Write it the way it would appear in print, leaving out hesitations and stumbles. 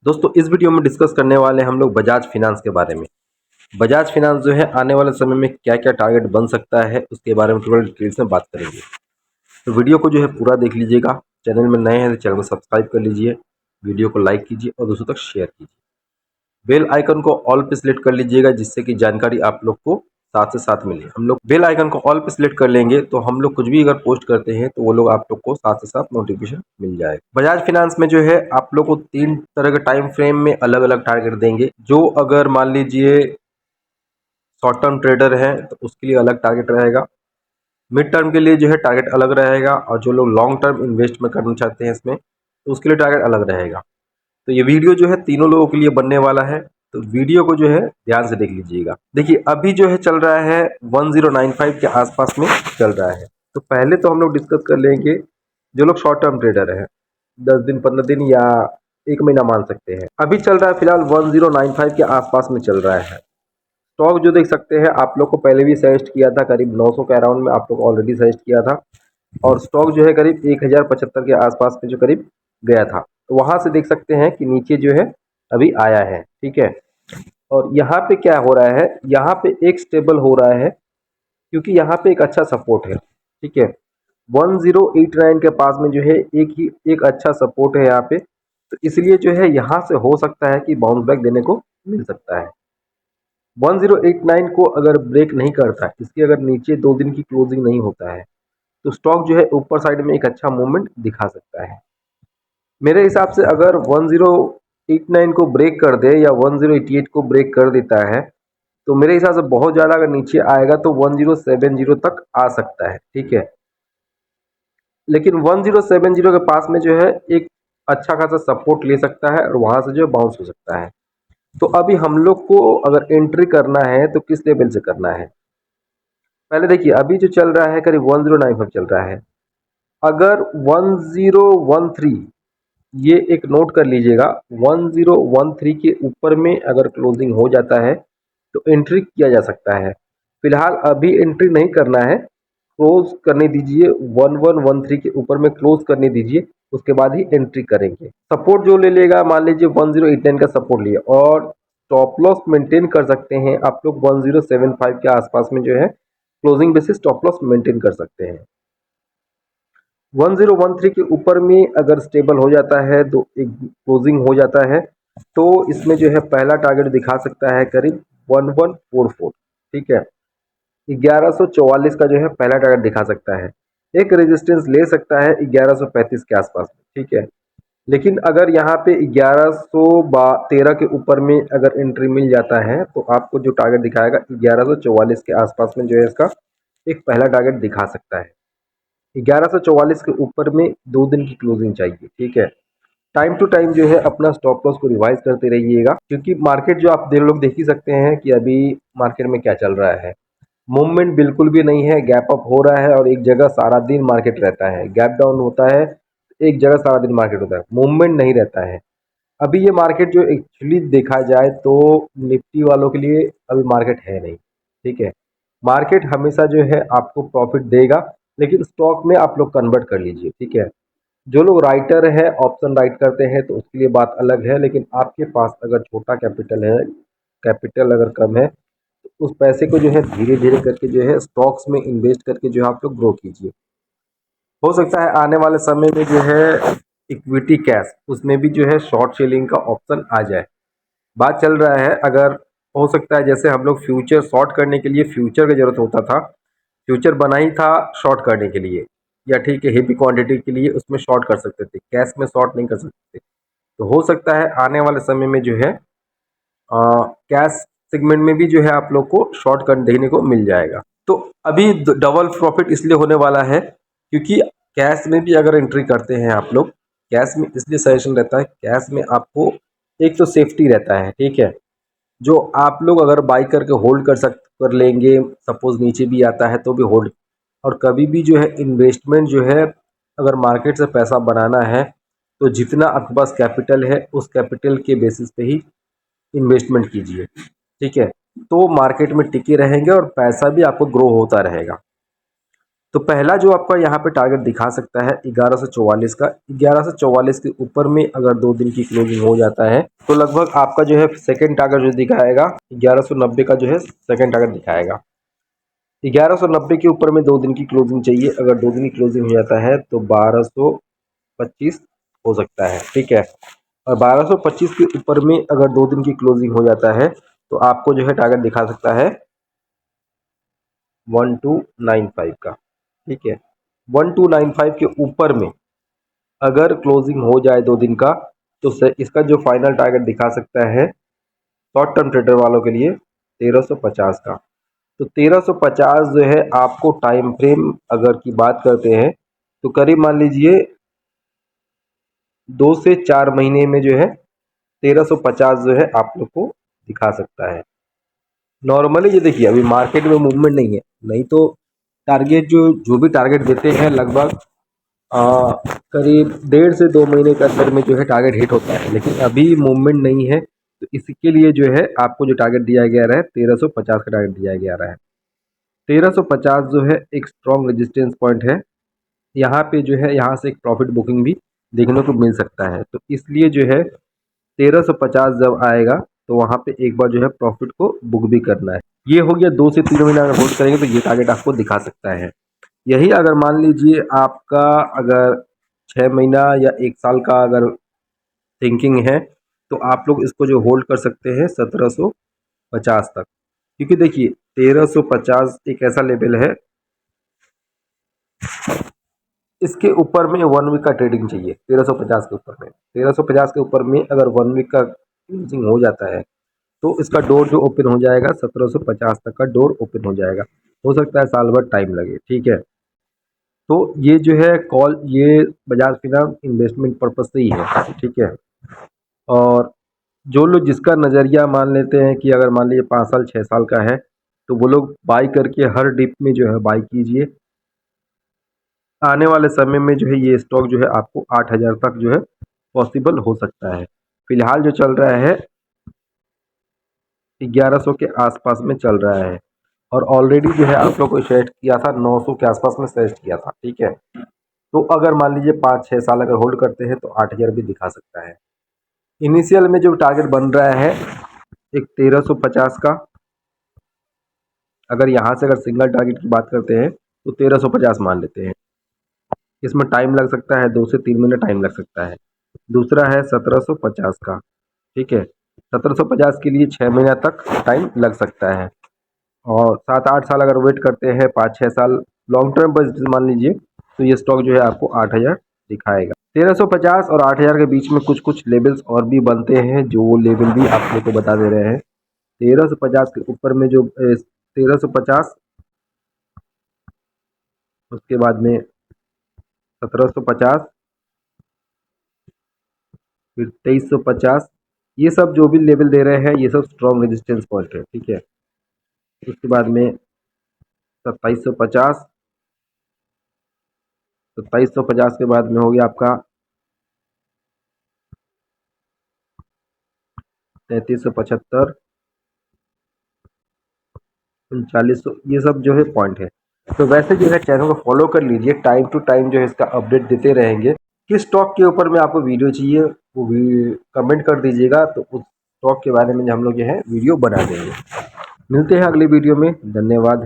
दोस्तों इस वीडियो में डिस्कस करने वाले हैं हम लोग बजाज फिनांस के बारे में। बजाज फिनांस जो है आने वाले समय में क्या क्या टारगेट बन सकता है उसके बारे में थोड़ा डिटेल्स में बात करेंगे। तो वीडियो को जो है पूरा देख लीजिएगा। चैनल में नए हैं तो चैनल को सब्सक्राइब कर लीजिए, वीडियो को लाइक कीजिए और दूसरों तक शेयर कीजिए। बेल आइकन को ऑल पे सिलेक्ट कर लीजिएगा जिससे कि जानकारी आप लोग को साथ से साथ मिले। हम लोग बेल आइकन को ऑल पे सिलेक्ट कर लेंगे तो हम लोग कुछ भी अगर पोस्ट करते हैं तो वो लोग आप लोग को साथ से साथ नोटिफिकेशन मिल जाएगा। बजाज फाइनेंस में जो है आप लोग को 3 तरह के टाइम फ्रेम में अलग अलग टारगेट देंगे। जो अगर मान लीजिए शॉर्ट टर्म ट्रेडर है तो उसके लिए अलग टारगेट रहेगा, मिड टर्म के लिए जो है टारगेट अलग रहेगा, और जो लोग लॉन्ग टर्म इन्वेस्ट में करना चाहते हैं इसमें तो उसके लिए टारगेट अलग रहेगा। तो ये वीडियो जो है तीनों लोगों के लिए बनने वाला है, तो वीडियो को जो है ध्यान से देख लीजिएगा। देखिए अभी जो है चल रहा है 1095 के आसपास में चल रहा है। तो पहले तो हम लोग डिस्कस कर लेंगे जो लोग शॉर्ट टर्म ट्रेडर है, 10 दिन 15 दिन या 1 महीना मान सकते हैं। अभी चल रहा है फिलहाल 1095 के आसपास में चल रहा है। स्टॉक जो देख सकते हैं आप लोग को पहले भी सजेस्ट किया था, करीब 900 के अराउंड में आप लोग ऑलरेडी सजेस्ट किया था, और स्टॉक जो है करीब 1075 के आसपास में जो करीब गया था। तो वहां से देख सकते हैं कि नीचे जो है अभी आया है, ठीक है। और यहाँ पे क्या हो रहा है, यहाँ पे एक स्टेबल हो रहा है क्योंकि यहाँ पे एक अच्छा सपोर्ट है, ठीक है। 1089 के पास में जो है एक अच्छा सपोर्ट है यहाँ पे, तो इसलिए जो है यहाँ से हो सकता है कि बाउंस बैक देने को मिल सकता है। 1089 को अगर ब्रेक नहीं करता है, इसके अगर नीचे 2 दिन की क्लोजिंग नहीं होता है तो स्टॉक जो है ऊपर साइड में एक अच्छा मूवमेंट दिखा सकता है। मेरे हिसाब से अगर 1089 को ब्रेक कर दे या 1088 को ब्रेक कर देता है तो मेरे हिसाब से बहुत ज़्यादा अगर नीचे आएगा तो 1070 तक आ सकता है, ठीक है। लेकिन 1070 के पास में जो है एक अच्छा खासा सपोर्ट ले सकता है और वहां से जो है बाउंस हो सकता है। तो अभी हम लोग को अगर एंट्री करना है तो किस लेवल से करना है, पहले देखिए अभी जो चल रहा है करीब 1095 चल रहा है। अगर 1013, ये एक नोट कर लीजिएगा, 1013 के ऊपर में अगर क्लोजिंग हो जाता है तो एंट्री किया जा सकता है। फिलहाल अभी एंट्री नहीं करना है, क्लोज करने दीजिए, 1113 के ऊपर में क्लोज करने दीजिए, उसके बाद ही एंट्री करेंगे। सपोर्ट जो ले लेगा, मान लीजिए 1089 का सपोर्ट लिया, और स्टॉप लॉस मेंटेन कर सकते हैं आप लोग 1075 के आसपास में जो है closing basis stop loss maintain कर सकते हैं। 1013 के ऊपर में अगर स्टेबल हो जाता है तो एक क्लोजिंग हो जाता है तो इसमें जो है पहला टारगेट दिखा सकता है करीब 1144, ठीक है। 1144 का जो है पहला टारगेट दिखा सकता है। एक रेजिस्टेंस ले सकता है 1135 के आसपास, ठीक है। लेकिन अगर यहाँ पे 1113 के ऊपर में अगर एंट्री मिल जाता है तो आपको जो टारगेट दिखाएगा 1144 के आसपास में जो है इसका एक पहला टारगेट दिखा सकता है। 1144 के ऊपर में 2 दिन की क्लोजिंग चाहिए, ठीक है। टाइम टू टाइम जो है अपना स्टॉप लॉस को रिवाइज करते रहिएगा, क्योंकि मार्केट जो आप लोग देख ही सकते हैं कि अभी मार्केट में क्या चल रहा है। मूवमेंट बिल्कुल भी नहीं है, गैप अप हो रहा है और एक जगह सारा दिन मार्केट रहता है, गैप डाउन होता है एक जगह सारा दिन मार्केट होता है, मूवमेंट नहीं रहता है। अभी ये मार्केट जो एक्चुअली देखा जाए तो निफ्टी वालों के लिए अभी मार्केट है नहीं, ठीक है। मार्केट हमेशा जो है आपको प्रॉफिट देगा, लेकिन स्टॉक में आप लोग कन्वर्ट कर लीजिए, ठीक है। जो लोग राइटर है, ऑप्शन राइट करते हैं तो उसके लिए बात अलग है, लेकिन आपके पास अगर छोटा कैपिटल है, कैपिटल अगर कम है, तो उस पैसे को जो है धीरे धीरे करके जो है स्टॉक्स में इन्वेस्ट करके जो है आप लोग ग्रो कीजिए। हो सकता है आने वाले समय में जो है इक्विटी कैश उसमें भी जो है शॉर्ट सेलिंग का ऑप्शन आ जाए। बात चल रहा है, अगर हो सकता है जैसे हम लोग फ्यूचर शॉर्ट करने के लिए फ्यूचर की जरूरत होता था, फ्यूचर बना ही था शॉर्ट करने के लिए, या ठीक है हेवी क्वांटिटी के लिए उसमें शॉर्ट कर सकते थे, कैश में शॉर्ट नहीं कर सकते। तो हो सकता है आने वाले समय में जो है कैश सेगमेंट में भी जो है आप लोग को शॉर्ट कर देखने को मिल जाएगा। तो अभी डबल प्रॉफिट इसलिए होने वाला है क्योंकि कैश में भी अगर एंट्री करते हैं आप लोग, कैश में इसलिए सजेशन रहता है, कैश में आपको एक तो सेफ्टी रहता है, ठीक है। जो आप लोग अगर बाई करके होल्ड कर लेंगे, सपोज नीचे भी आता है तो भी होल्ड, और कभी भी जो है इन्वेस्टमेंट जो है अगर मार्केट से पैसा बनाना है तो जितना आपके पास कैपिटल है उस कैपिटल के बेसिस पे ही इन्वेस्टमेंट कीजिए, ठीक है। तो मार्केट में टिके रहेंगे और पैसा भी आपको ग्रो होता रहेगा। तो पहला जो आपका यहाँ पे टारगेट दिखा सकता है 1144 का, 1144 के ऊपर में अगर 2 दिन की क्लोजिंग हो जाता है तो लगभग आपका जो है सेकंड टारगेट जो दिखाएगा 1190 का जो है सेकंड टारगेट दिखाएगा। 1190 के ऊपर में 2 दिन की क्लोजिंग चाहिए, अगर 2 दिन की क्लोजिंग हो जाता है तो 1225 हो सकता है, ठीक है। और 1225 के ऊपर में अगर 2 दिन की क्लोजिंग हो जाता है तो आपको जो है टारगेट दिखा सकता है 1295 का, ठीक है। 1295 के ऊपर में अगर क्लोजिंग हो जाए 2 दिन का तो इसका जो फाइनल टारगेट दिखा सकता है शॉर्ट टर्म ट्रेडर वालों के लिए 1350 का। तो 1350 जो है आपको टाइम फ्रेम अगर की बात करते हैं तो करीब मान लीजिए 2 से 4 महीने में जो है 1350 जो है आप लोग को दिखा सकता है। नॉर्मली ये देखिए अभी मार्केट में मूवमेंट नहीं है, नहीं तो टारगेट जो भी टारगेट देते हैं लगभग करीब 1.5 से 2 महीने के अंदर में जो है टारगेट हिट होता है, लेकिन अभी मूवमेंट नहीं है तो इसके लिए जो है आपको जो टारगेट दिया गया है 1350 का टारगेट दिया गया है। 1350 जो है एक स्ट्रॉन्ग रेजिस्टेंस पॉइंट है, यहाँ पे जो है यहाँ से एक प्रॉफिट बुकिंग भी देखने को मिल सकता है। तो इसलिए जो है 1350 जब आएगा तो वहाँ पे एक बार जो है प्रॉफिट को बुक भी करना है। ये हो गया 2 से 3 महीना अगर होल्ड करेंगे तो ये टारगेट आपको दिखा सकता है। यही अगर मान लीजिए आपका अगर 6 महीना या 1 साल का अगर थिंकिंग है तो आप लोग इसको जो होल्ड कर सकते हैं 1750 तक, क्योंकि देखिए 1350 एक ऐसा लेवल है इसके ऊपर में 1 वीक का ट्रेडिंग चाहिए। 1350 के ऊपर में 1350 के ऊपर में अगर 1 वीक का क्लोजिंग हो जाता है तो इसका डोर जो ओपन हो जाएगा 1750 तक का डोर ओपन हो जाएगा। हो सकता है साल भर टाइम लगे, ठीक है। तो ये जो है कॉल ये बजाज फिनांस इन्वेस्टमेंट पर्पज से ही है, ठीक है। और जो लोग जिसका नज़रिया मान लेते हैं कि अगर मान लीजिए 5 साल 6 साल का है तो वो लोग बाई करके हर डिप में जो है बाई कीजिए। आने वाले समय में जो है ये स्टॉक जो है आपको 8000 तक जो है पॉसिबल हो सकता है। फिलहाल जो चल रहा है 1100 के आसपास में चल रहा है और ऑलरेडी जो है आप लोग को सेट किया था 900 के आसपास में सेट किया था, ठीक है। तो अगर मान लीजिए 5-6 साल अगर होल्ड करते हैं तो 8000 भी दिखा सकता है। इनिशियल में जो टारगेट बन रहा है एक 1350 का, अगर यहाँ से अगर सिंगल टारगेट की बात करते हैं तो 1350 मान लेते हैं। इसमें टाइम लग सकता है 2 से 3 महीने टाइम लग सकता है। दूसरा है 1750 का, ठीक है। 1750 के लिए 6 महीना तक टाइम लग सकता है और 7-8 साल अगर वेट करते हैं 5-6 साल लॉन्ग टर्म बजट मान लीजिए तो ये स्टॉक जो है आपको 8000 दिखाएगा। 1350 और 8000 के बीच में कुछ कुछ लेवल्स और भी बनते हैं जो वो लेवल भी आप लोग को बता दे रहे हैं। 1350 के ऊपर में जो 1350 उसके बाद में 1750 फिर 2350, ये सब जो भी लेवल दे रहे हैं ये सब स्ट्रॉन्ग रेजिस्टेंस पॉइंट है, ठीक है। उसके बाद में 2750, 2750 के बाद में हो गया आपका 3375, 3900, ये सब जो है पॉइंट है। तो वैसे जो है चैनल को फॉलो कर लीजिए, टाइम टू टाइम जो है इसका अपडेट देते रहेंगे। किस स्टॉक के ऊपर में आपको वीडियो चाहिए वो भी कमेंट कर दीजिएगा, तो उस स्टॉक के बारे में हम लोग जो है वीडियो बना देंगे। मिलते हैं अगली वीडियो में, धन्यवाद।